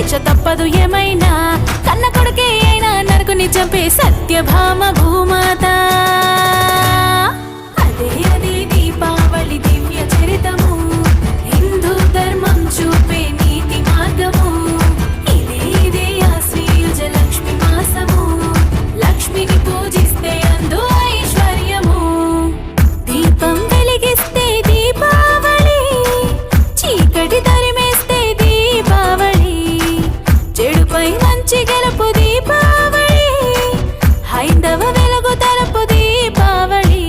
శిక్ష తప్పదు ఏమైనా, కన్న కొడుకే అయినా నరకుని చంపే సత్యభామ భూమాత. అదే అదే దీపావళి దివ్య చరితము, హిందూ ధర్మం చూపే నీతి మార్గము. ఇదే ఇదే ఆశ్వయుజ లక్ష్మి మాసము, లక్ష్మిని పూజిస్తే అందు ఐశ్వర్యము. దీపం వెలిగిస్తే దీపావళి, చీకటి తరిమేస్తే దీపావళి, చెడుపై మంచి గెలుపు దీపావళి, హైందవ వెలుగు తరపు దీపావళి.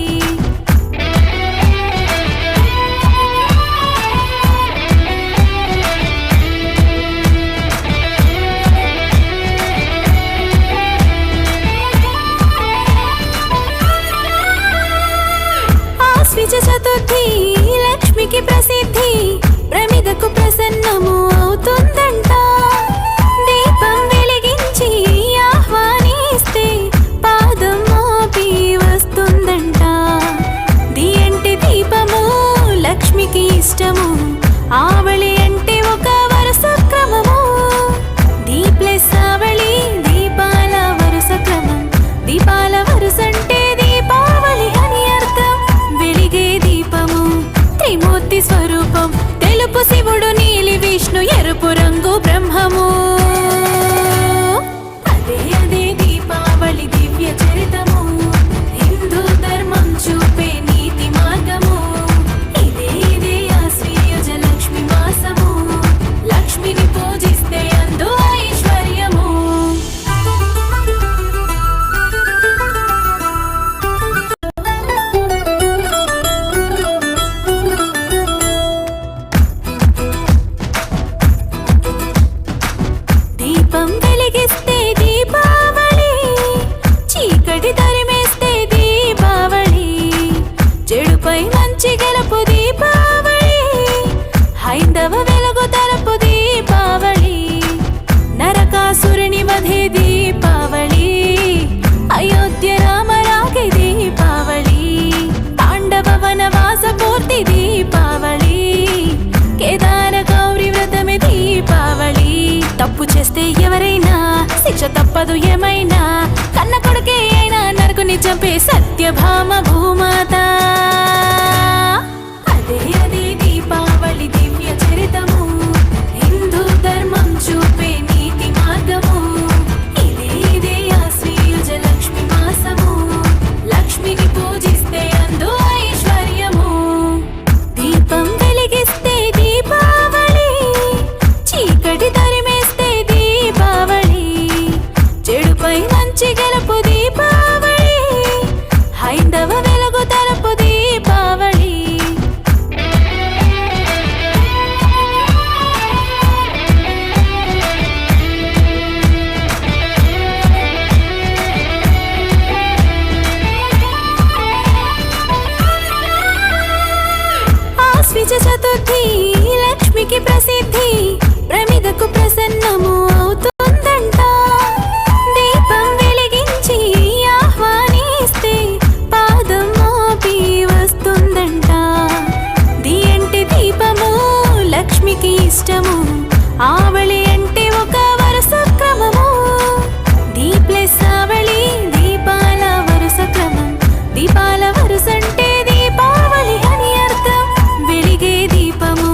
ఆశ్విజ చతుర్థి లక్ష్మికి ప్రసిద్ధి, ప్రమిదకు ప్రసన్నము అవుతుందంట. దీపం వెలిగించి ఆహ్వానిస్తే పాదం మోపి వస్తుందంట. దియంటి దీపము లక్ష్మికి ఇష్టము, ఆవళి అంటే ఒక వరుస క్రమము. దీ ప్లస్ ఆవళి దీపాల వరుస క్రమం, దీపాల వరుసంటే దీపావళి అని అర్థం. వెలిగే దీపము త్రిమూర్తి స్వరూపం, తెలుపు శివుడు, నీలి విష్ణు, ఎరుపు రంగు బ్రహ్మము. అదే అదే దీపావళి దివ్య చరితము, హిందూ ధర్మం చూపే నీతి మార్గము. ఇదే ఇదే ఆశ్వయుజ లక్ష్మి మాసము, లక్ష్మిని పూజిస్తే అందు ఐశ్వర్యము. దీపం వెలిగిస్తే దీపావళి, చీకటి తరిమేస్తే దీపావళి, చెడుపై మంచి గెలుపు దీపావళి, హైందవ వెలుగు తరపు దీపావళి. నరకాసురుని వధే దీపావళి, అయోధ్య రామరాగే దీపావళి, పాండవ వనవాస పూర్తి దీపావళి, కేదార గౌరీ వ్రతమే దీపావళి. తప్పు చేస్తే ఎవరైనా శిక్ష తప్పదు ఏమైనా, కన్న కొడుకే అయినా నరకుని చంపే సత్యభామ భూమాత. అదే అదే దీపావళి దివ్య చరితము, హిందూ ధర్మం చూపే నీతి మార్గము. ఇదే ఇదే ఆశ్వయుజ లక్ష్మి మాసము, లక్ష్మిని పూజిస్తే అందు ఐశ్వర్యము. దీపం వెలిగిస్తే దీపావళి, చీకటి తరిమేస్తే దీపావళి, చెడుపై మంచి గెలుపు దీపావళి, హైందవ వెలుగు తరపు దీపావళి. ఆశ్విజ చతుర్థి లక్ష్మికి ప్రసిద్ధి, ప్రమిదకు ప్రసన్నము అవుతుందంట. దీపం వెలిగించి ఆహ్వానిస్తే పాదం మోపి వస్తుందంట. దియంటి దీపము లక్ష్మికి ఇష్టము, ఆవళి అంటే ఒక వరుస క్రమము. దీ ప్లస్ ఆవళి దీపాల వరుస క్రమం, దీపాల వరుసంటే దీపావళి అని అర్థం. వెలిగే దీపము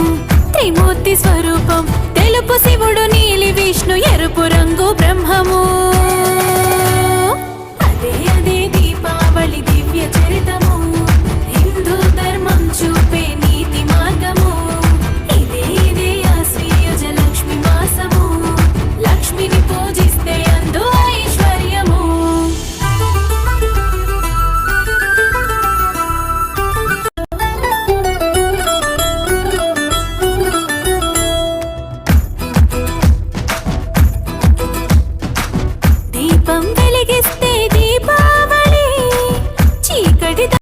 త్రిమూర్తి స్వరూపం, తెలుపు శివుడు, నీలి విష్ణు, ఎరుపు రంగు బ్రహ్మము. అదే అదే దీపావళి దివ్య చరితము, హిందూ ధర్మం చూపే నీతి మార్గము. ఇదే ఇదే ఆశ్వయుజ లక్ష్మి మాసము, లక్ష్మిని పూజిస్తే అందు ఐశ్వర్యము. దీపం